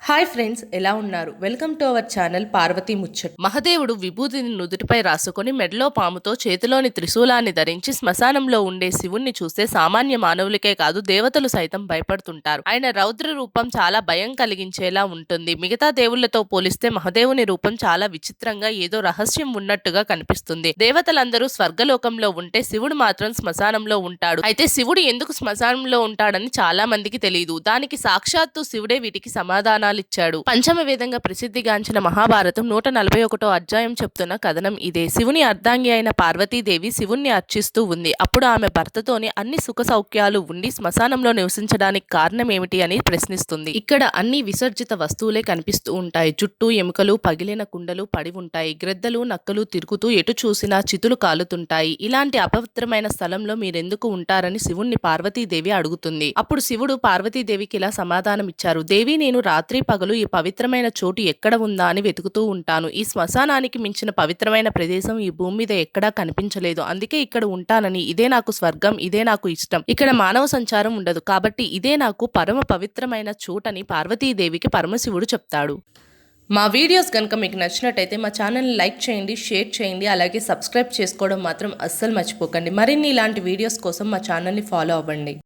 Hi friends, ఎలా ఉన్నారు? Welcome to our channel Parvathi Muchchat. మహదేవుడు విభూతిని నుదుటిపై రాసుకొని మెడలో పాముతో చేతిలోని త్రిశూలాన్ని ధరించి శ్మశానంలో ఉండే శివుణ్ణి చూస్తే సామాన్య మానవులకే కాదు దేవతలు సైతం భయపడుతుంటారు. ఆయన రౌద్ర రూపం చాలా భయం కలిగించేలా ఉంటుంది. మిగతా దేవుళ్లతో పోలిస్తే మహదేవుని రూపం చాలా విచిత్రంగా ఏదో రహస్యం ఉన్నట్టుగా కనిపిస్తుంది. దేవతలందరూ స్వర్గలోకంలో ఉంటే శివుడు మాత్రం శ్మశానంలో ఉంటాడు. అయితే శివుడు ఎందుకు శ్మశానంలో ఉంటాడని చాలా మందికి తెలియదు. దానికి సాక్షాత్తు శివుడే వీటికి సమాధానాలు ఇచ్చాడు. పంచమ వేదంగా ప్రసిద్ధిగాంచిన మహాభారతం 141 అధ్యాయం చెప్తున్న కథనం ఇదే. శివుని అర్ధాంగి అయిన పార్వతీదేవి శివుణ్ణి అర్చిస్తూ ఉంది. అప్పుడు ఆమె భర్తతోని అన్ని సుఖ సౌఖ్యాలు ఉండి శ్మశానంలో నివసించడానికి కారణం ఏమిటి అని ప్రశ్నిస్తుంది. ఇక్కడ అన్ని విసర్జిత వస్తువులే కనిపిస్తూ ఉంటాయి. చుట్టూ ఎముకలు, పగిలిన కుండలు పడి ఉంటాయి. గ్రద్దలు, నక్కలు తిరుగుతూ ఎటు చూసినా చితులు కాలుతుంటాయి. ఇలాంటి అపవిత్రమైన స్థలంలో మీరెందుకు ఉంటారని శివుణ్ణి పార్వతీదేవి అడుగుతుంది. అప్పుడు శివుడు పార్వతీదేవికి ఇలా సమాధానం ఇచ్చారు. దేవి, నేను రాత్రి పగలు ఈ పవిత్రమైన చోటు ఎక్కడ ఉందా అని వెతుకుతూ ఉంటాను. ఈ శ్మశానానికి మించిన పవిత్రమైన ప్రదేశం ఈ భూమి మీద ఎక్కడా కనిపించలేదు. అందుకే ఇక్కడ ఉంటానని, ఇదే నాకు స్వర్గం, ఇదే నాకు ఇష్టం, ఇక్కడ మానవ సంచారం ఉండదు, కాబట్టి ఇదే నాకు పరమ పవిత్రమైన చోటని పార్వతీదేవికి పరమశివుడు చెప్తాడు. మా వీడియోస్ కనుక మీకు నచ్చినట్టయితే మా ఛానల్ని లైక్ చేయండి, షేర్ చేయండి, అలాగే సబ్స్క్రైబ్ చేసుకోవడం మాత్రం అస్సలు మర్చిపోకండి. మరిన్ని ఇలాంటి వీడియోస్ కోసం మా ఛానల్ని ఫాలో అవ్వండి.